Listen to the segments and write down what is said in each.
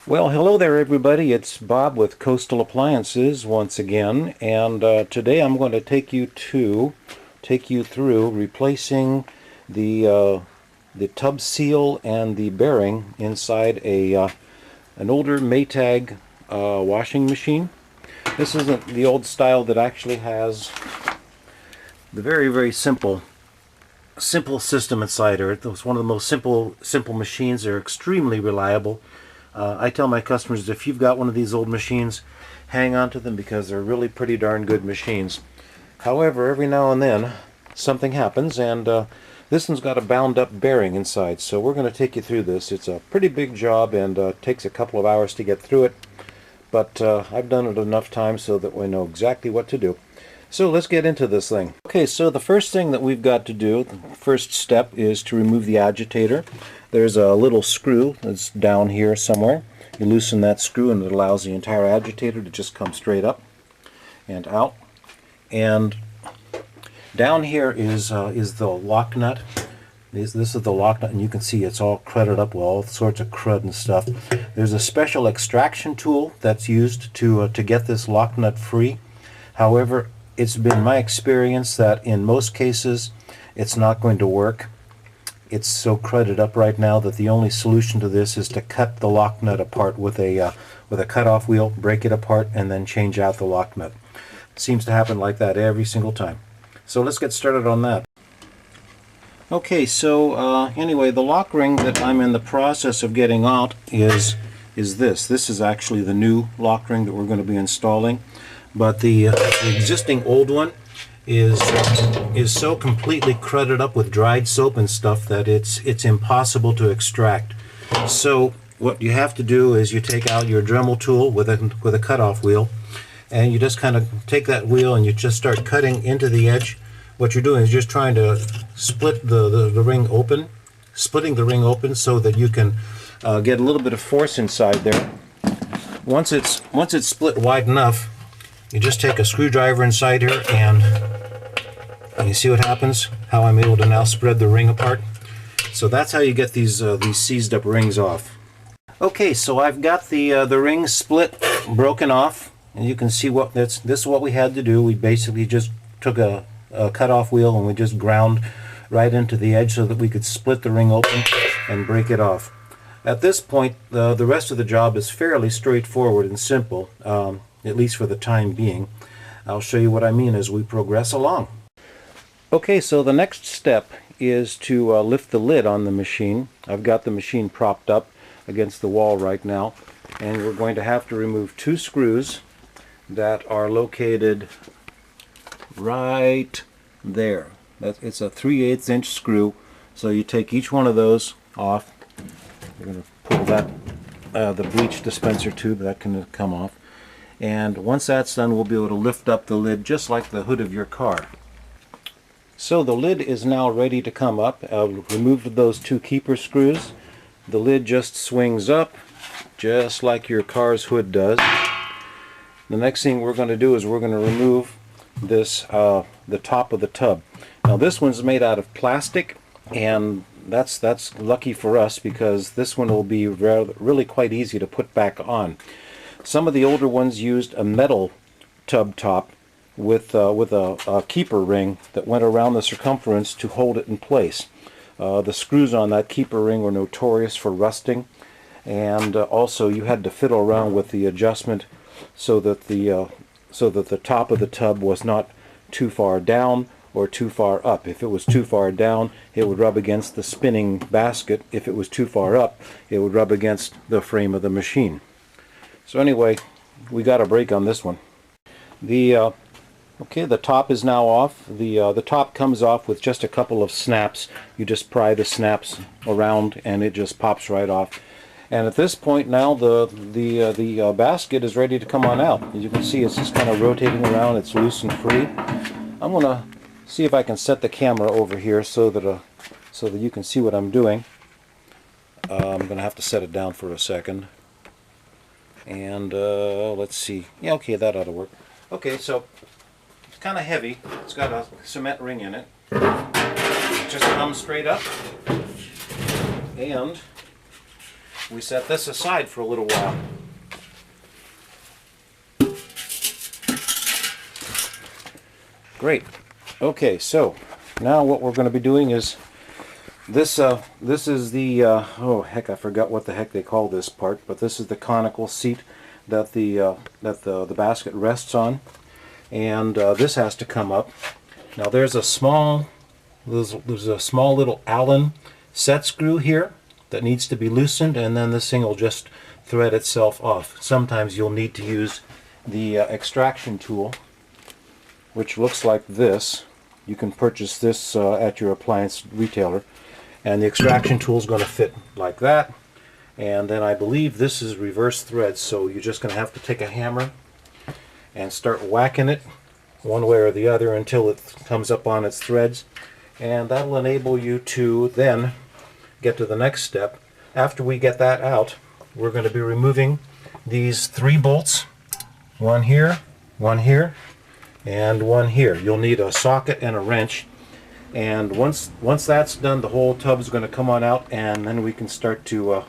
Well, hello there, everybody. It's Bob with Coastal Appliances once again, and today I'm going to take you through replacing the tub seal and the bearing inside an older Maytag washing machine. This isn't the old style that actually has the very simple system inside her. It's one of the most simple machines. They're extremely reliable. I tell my customers, if you've got one of these old machines, hang on to them because they're really pretty darn good machines. However, every now and then something happens, and this one's got a bound up bearing inside, so we're going to take you through this. It's a pretty big job and takes a couple of hours to get through it, but I've done it enough times so that we know exactly what to do. So let's get into this thing. Okay, so the first thing that we've got to do, the first step, is to remove the agitator. There's a little screw that's down here somewhere. You loosen that screw and it allows the entire agitator to just come straight up and out. And down here is the lock nut. This is the lock nut, and you can see it's all crudded up with all sorts of crud and stuff. There's a special extraction tool that's used to get this lock nut free. However, it's been my experience that in most cases it's not going to work. It's so crudded up right now that the only solution to this is to cut the lock nut apart with a cutoff wheel, break it apart, and then change out the lock nut. It seems to happen like that every single time. So let's get started on that. Okay, so anyway, the lock ring that I'm in the process of getting out is this. This is actually the new lock ring that we're going to be installing, but the existing old one is so completely crudded up with dried soap and stuff that it's impossible to extract. So what you have to do is you take out your Dremel tool with a cutoff wheel, and you just kind of take that wheel and you just start cutting into the edge. What you're doing is just trying to split the ring open, splitting the ring open so that you can get a little bit of force inside there. Once it's split wide enough, you just take a screwdriver inside here and you see what happens, how I'm able to now spread the ring apart. So that's how you get these seized up rings off. Okay, so I've got the ring split, broken off, and you can see this is what we had to do. We basically just took a cutoff wheel and we just ground right into the edge so that we could split the ring open and break it off. At this point, the rest of the job is fairly straightforward and simple, at least for the time being. I'll show you what I mean as we progress along. Okay, so the next step is to lift the lid on the machine. I've got the machine propped up against the wall right now, and we're going to have to remove two screws that are located right there. It's a 3/8 inch screw, so you take each one of those off. We're going to pull that the bleach dispenser tube, that can come off, and once that's done we'll be able to lift up the lid just like the hood of your car. So the lid is now ready to come up. I've removed those two keeper screws. The lid just swings up just like your car's hood does. The next thing we're going to do is we're going to remove this the top of the tub. Now this one's made out of plastic, and that's lucky for us because this one will be really quite easy to put back on. Some of the older ones used a metal tub top with a keeper ring that went around the circumference to hold it in place. The screws on that keeper ring were notorious for rusting, and also you had to fiddle around with the adjustment so that the top of the tub was not too far down or too far up. If it was too far down, it would rub against the spinning basket. If it was too far up, it would rub against the frame of the machine. So anyway, we got a break on this one. Okay, the top is now off. The top comes off with just a couple of snaps. You just pry the snaps around and it just pops right off. And at this point now the basket is ready to come on out. As you can see, it's just kind of rotating around. It's loose and free. I'm going to see if I can set the camera over here so that you can see what I'm doing. I'm going to have to set it down for a second. And let's see. Yeah, okay, that ought to work. Okay, so it's kind of heavy. It's got a cement ring in it. It just comes straight up, and we set this aside for a little while. Great. Okay, so now what we're going to be doing is this is the oh heck, I forgot what the heck they call this part, but this is the conical seat that the basket rests on, and this has to come up. Now there's a small little Allen set screw here that needs to be loosened, and then this thing will just thread itself off. Sometimes you'll need to use the extraction tool, which looks like this. You can purchase this at your appliance retailer, and the extraction tool is going to fit like that. And then I believe this is reverse thread, so you're just going to have to take a hammer and start whacking it one way or the other until it comes up on its threads, and that'll enable you to then get to the next step. After we get that out, we're going to be removing these 3 bolts, one here, and one here. You'll need a socket and a wrench, and once that's done, the whole tub is going to come on out, and then we can start to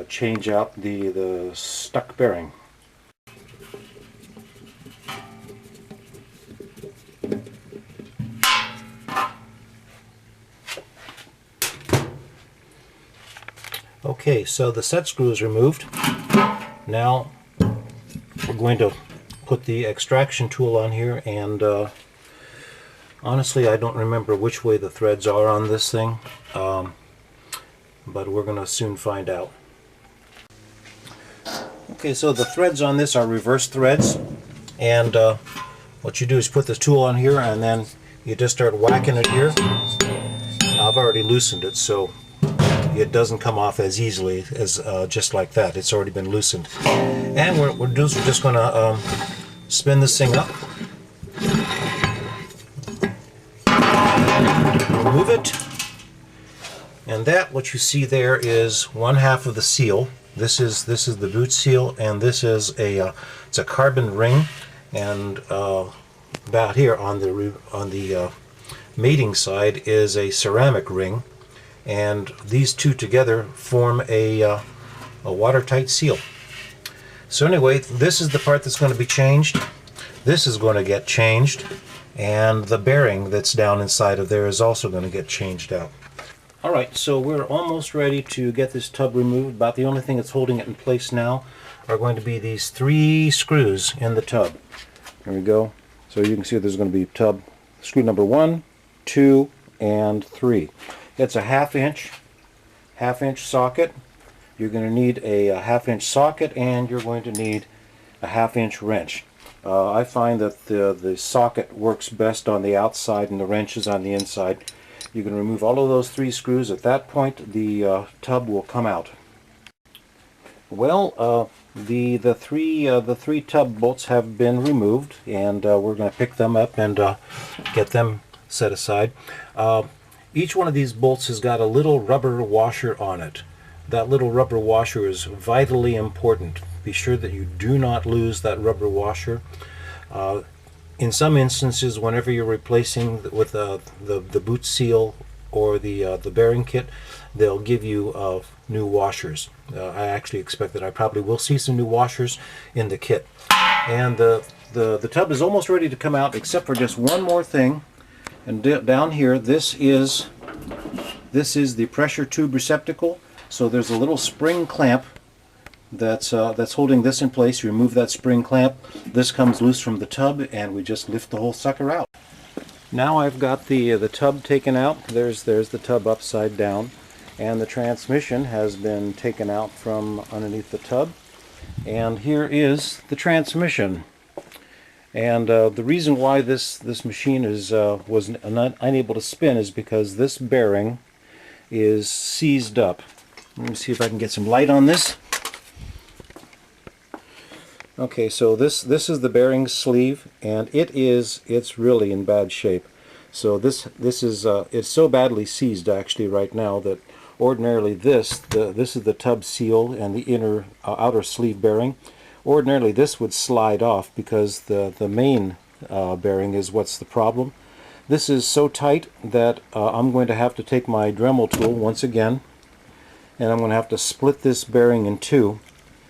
change out the stuck bearing. Okay, so the set screw is removed. Now we're going to put the extraction tool on here, and honestly I don't remember which way the threads are on this thing, but we're going to soon find out. Okay, so the threads on this are reverse threads, and what you do is put the tool on here and then you just start whacking it here. I've already loosened it, so it doesn't come off as easily as just like that. It's already been loosened. And what we're just going to spin this thing up, remove it, and that what you see there is one half of the seal. This is the boot seal, and this is it's a carbon ring, and about here on the mating side is a ceramic ring. And these two together form a watertight seal. So anyway, this is the part that's going to be changed. This is going to get changed, and the bearing that's down inside of there is also going to get changed out. Alright, so we're almost ready to get this tub removed. About the only thing that's holding it in place now are going to be these 3 screws in the tub. There we go. So you can see there's going to be tub screw number 1, 2, and 3. It's a half-inch socket. You're going to need a half-inch socket, and you're going to need a half-inch wrench. I find that the socket works best on the outside and the wrench is on the inside. You can remove all of those 3 screws. At that point, the tub will come out. Well, the three tub bolts have been removed, and we're going to pick them up and get them set aside. Each one of these bolts has got a little rubber washer on it. That little rubber washer is vitally important. Be sure that you do not lose that rubber washer. In some instances, whenever you're replacing with the boot seal or the bearing kit, they'll give you new washers. I actually expect that I probably will see some new washers in the kit. And the tub is almost ready to come out, except for just one more thing. And down here, this is the pressure tube receptacle. So there's a little spring clamp that's holding this in place. You remove that spring clamp, this comes loose from the tub, and we just lift the whole sucker out. Now I've got the tub taken out. There's the tub upside down, and the transmission has been taken out from underneath the tub. And here is the transmission. And the reason why this machine was unable to spin is because this bearing is seized up. Let me see if I can get some light on this. Okay, so this is the bearing sleeve, and it's really in bad shape. So this is it's so badly seized actually right now that ordinarily this is the tub seal and the inner outer sleeve bearing. Ordinarily this would slide off because the main bearing is what's the problem. This is so tight that I'm going to have to take my Dremel tool once again and I'm going to have to split this bearing in two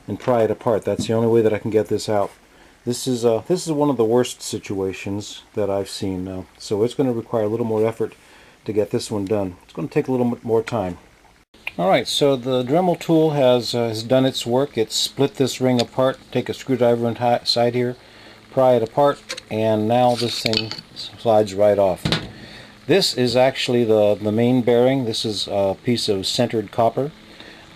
and pry it apart. That's the only way that I can get this out. This is one of the worst situations that I've seen, so it's going to require a little more effort to get this one done. It's going to take a little bit more time. Alright, so the Dremel tool has done its work. It's split this ring apart. Take a screwdriver inside here, pry it apart, and now this thing slides right off. This is actually the main bearing. This is a piece of centered copper.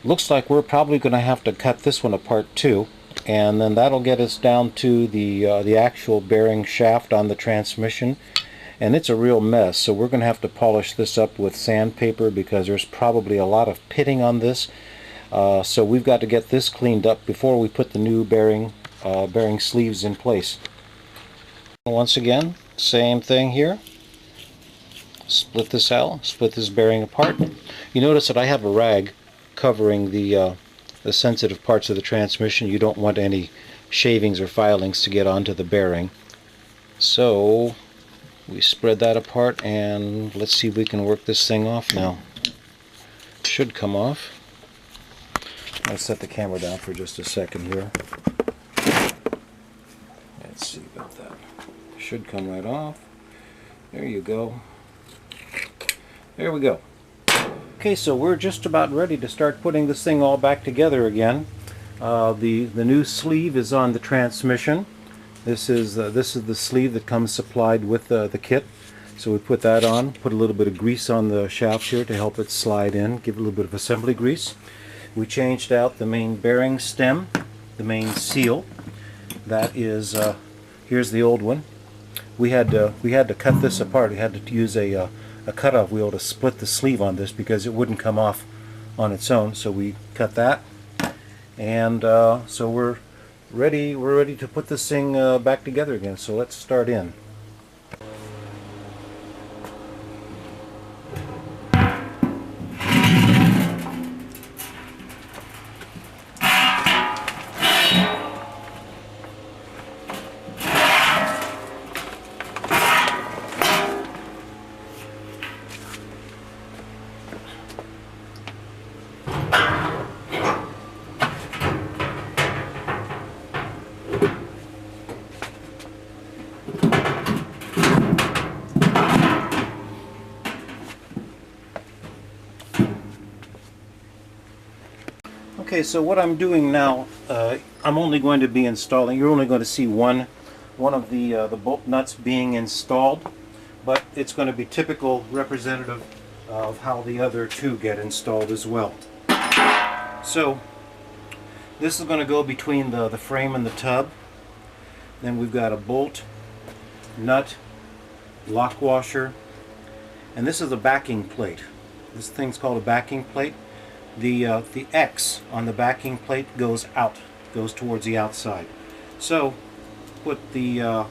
Looks like we're probably going to have to cut this one apart too, and then that'll get us down to the actual bearing shaft on the transmission, and it's a real mess. So we're going to have to polish this up with sandpaper because there's probably a lot of pitting on this. So we've got to get this cleaned up before we put the new bearing sleeves in place. Once again, same thing here. Split this out, split this bearing apart. You notice that I have a rag covering the sensitive parts of the transmission. You don't want any shavings or filings to get onto the bearing. So we spread that apart, and let's see if we can work this thing off now. Should come off. I'll set the camera down for just a second here. Let's see about that. Should come right off. There you go. There we go. Okay, so we're just about ready to start putting this thing all back together again. The new sleeve is on the transmission. This is the sleeve that comes supplied with the kit. So we put that on, put a little bit of grease on the shaft here to help it slide in, give it a little bit of assembly grease. We changed out the main bearing stem, the main seal. That is, here's the old one. We had to cut this apart. We had to use a cutoff wheel to split the sleeve on this because it wouldn't come off on its own. So we cut that, and so we're ready to put this thing back together again. So let's start in. Okay, so what I'm doing now, I'm only going to be installing, you're only going to see one of the bolt nuts being installed, but it's going to be typical representative of how the other two get installed as well. So this is going to go between the frame and the tub. Then we've got a bolt, nut, lock washer, and this is a backing plate. This thing's called a backing plate. The X on the backing plate goes out, goes towards the outside. So put the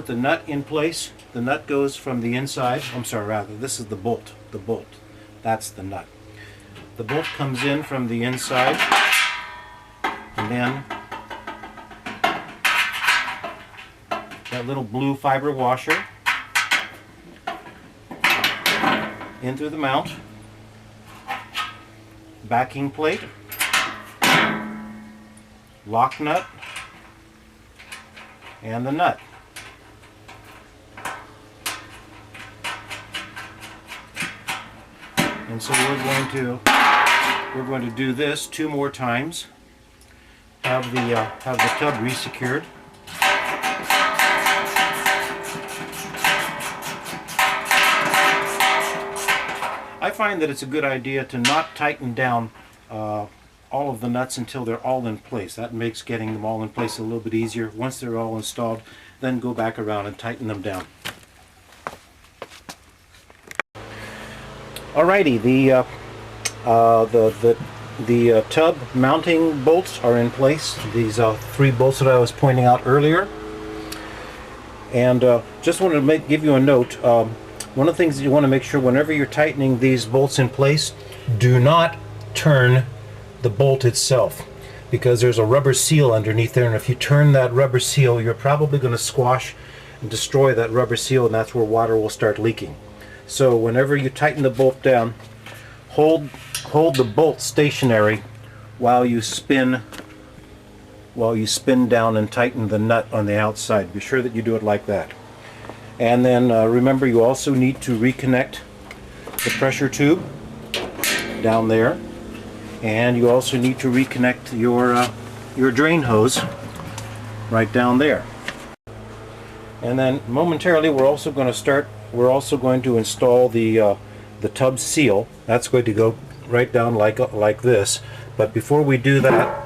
nut in place. The nut goes from the inside. I'm sorry, rather, this is the bolt. The bolt. That's the nut. The bolt comes in from the inside, and then that little blue fiber washer in through the mount, backing plate, lock nut, and the nut. And so we're going to do this 2 more times. Have the tub resecured. I find that it's a good idea to not tighten down all of the nuts until they're all in place. That makes getting them all in place a little bit easier. Once they're all installed, then go back around and tighten them down. Alrighty, the tub mounting bolts are in place. These 3 bolts that I was pointing out earlier. And just wanted to give you a note. One of the things that you want to make sure whenever you're tightening these bolts in place, do not turn the bolt itself, because there's a rubber seal underneath there, and if you turn that rubber seal, you're probably going to squash and destroy that rubber seal, and that's where water will start leaking. So whenever you tighten the bolt down, hold the bolt stationary while you spin down and tighten the nut on the outside. Be sure that you do it like that. And then remember, you also need to reconnect the pressure tube down there, and you also need to reconnect your drain hose right down there. And then momentarily we're also going to install the tub seal. That's going to go right down like this. But before we do that,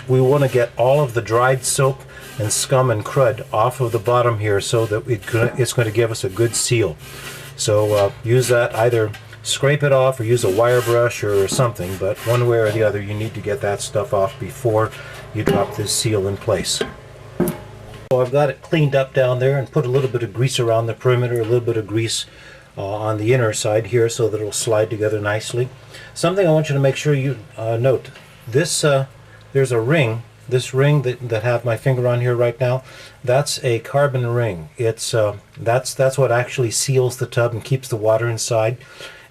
we want to get all of the dried soap and scum and crud off of the bottom here, so that it's going to give us a good seal. So use that, either scrape it off or use a wire brush or something, but one way or the other you need to get that stuff off before you drop this seal in place. So I've got it cleaned up down there and put a little bit of grease around the perimeter, a little bit of grease on the inner side here so that it'll slide together nicely. Something I want you to make sure you note, this there's a ring, this ring that have my finger on here right now, that's a carbon ring. It's that's what actually seals the tub and keeps the water inside.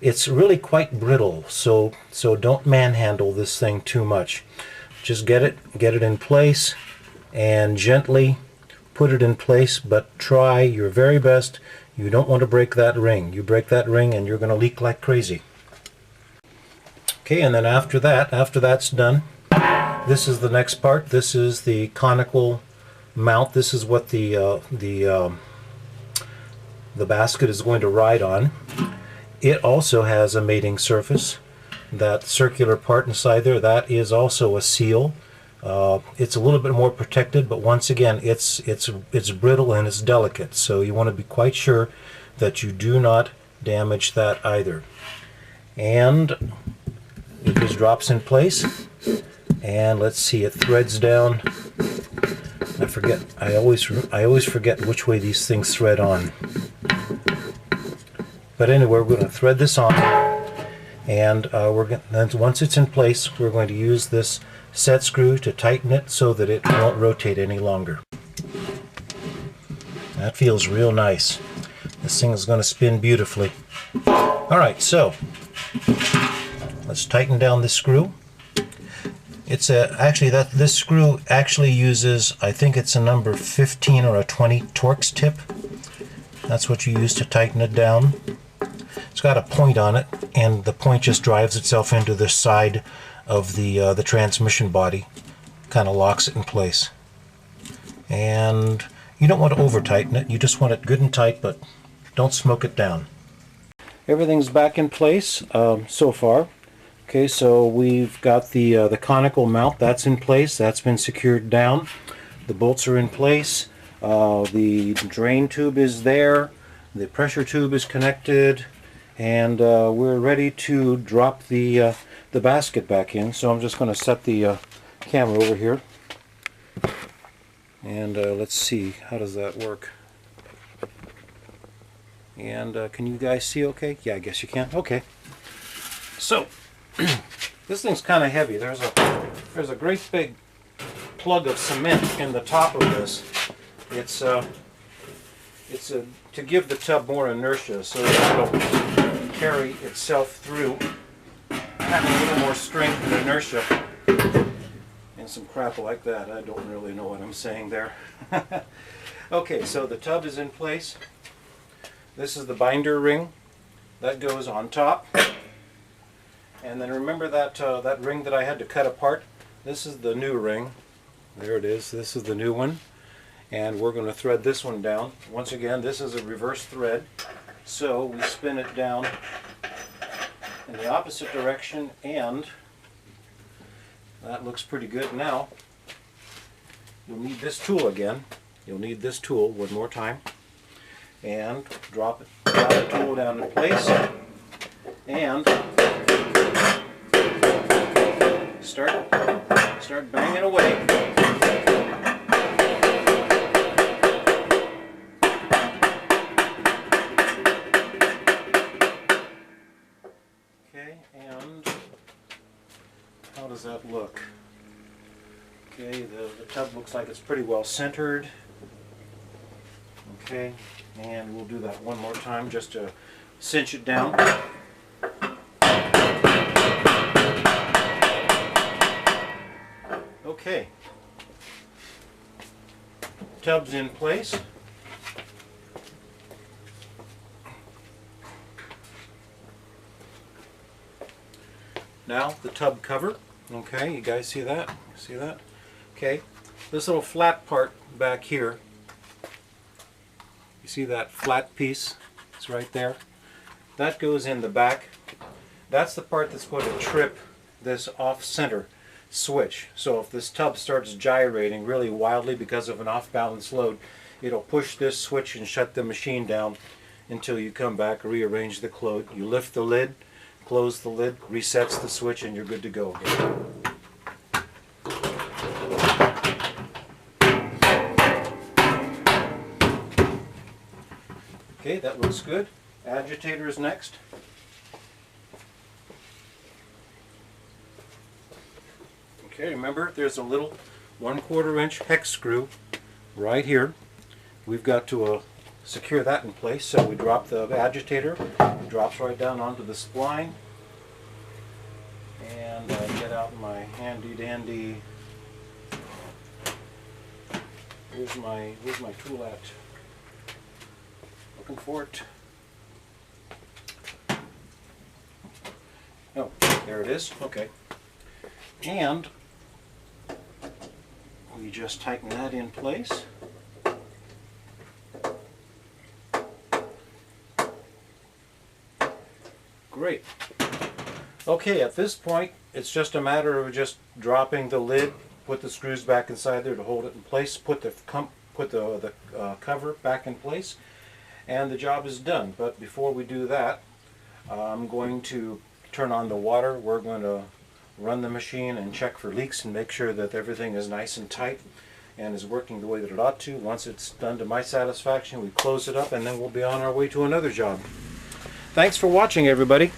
It's really quite brittle, so don't manhandle this thing too much. Just get it in place and gently put it in place, but try your very best. You don't want to break that ring. You break that ring and you're going to leak like crazy. Okay, and then after that's done, this is the next part. This is the conical mount. This is what the basket is going to ride on. It also has a mating surface. That circular part inside there, that is also a seal. It's a little bit more protected, but once again, it's brittle and it's delicate, so you want to be quite sure that you do not damage that either. And it just drops in place, and let's see, it threads down. I always forget which way these things thread on. But anyway, we're going to thread this on, and once it's in place, we're going to use this set screw to tighten it so that it won't rotate any longer. That feels real nice. This thing is going to spin beautifully. Alright, so let's tighten down this screw. It's this screw actually uses, I think it's a number 15 or a 20 Torx tip. That's what you use to tighten it down. It's got a point on it, and the point just drives itself into the side of the transmission body, kind of locks it in place. And you don't want to over tighten it, you just want it good and tight, but don't smoke it down. Everything's back in place so far. Okay, so we've got the conical mount, that's in place, that's been secured down. The bolts are in place, the drain tube is there, the pressure tube is connected, and we're ready to drop the basket back in. So I'm just going to set the camera over here, and let's see, how does that work? And can you guys see okay? Yeah, I guess you can. Okay. So this thing's kind of heavy. There's a great big plug of cement in the top of this. It's to give the tub more inertia so that it'll carry itself through, having a little more strength and inertia, and some crap like that. I don't really know what I'm saying there. Okay, so the tub is in place. This is the binder ring that goes on top, and then remember that that ring that I had to cut apart. This is the new ring. There it is. This is the new one, and we're going to thread this one down. Once again, this is a reverse thread, so we spin it down in the opposite direction, and that looks pretty good. Now you'll need this tool again. You'll need this tool one more time, and drop the tool down in place, and start banging away. Okay, and how does that look? Okay, the tub looks like it's pretty well centered. Okay, and we'll do that one more time just to cinch it down. Okay. Tub's in place. Now the tub cover. Okay, you guys see that? See that? Okay. This little flat part back here. You see that flat piece? It's right there. That goes in the back. That's the part that's going to trip this off-center switch. So if this tub starts gyrating really wildly because of an off-balance load, it'll push this switch and shut the machine down until you come back, rearrange the load. You lift the lid, close the lid, resets the switch, and you're good to go again. Okay, that looks good. Agitator is next. Okay, remember there's a little 1/4 inch hex screw right here. We've got to secure that in place, so we drop the agitator. It drops right down onto the spline. And get out my handy dandy. Where's my tool at? Looking for it. Oh, there it is. Okay. And we just tighten that in place. Great. Okay, at this point, it's just a matter of just dropping the lid, put the screws back inside there to hold it in place, put the cover back in place, and the job is done. But before we do that, I'm going to turn on the water. We're going to run the machine and check for leaks and make sure that everything is nice and tight and is working the way that it ought to. Once it's done to my satisfaction, we close it up and then we'll be on our way to another job. Thanks for watching, everybody.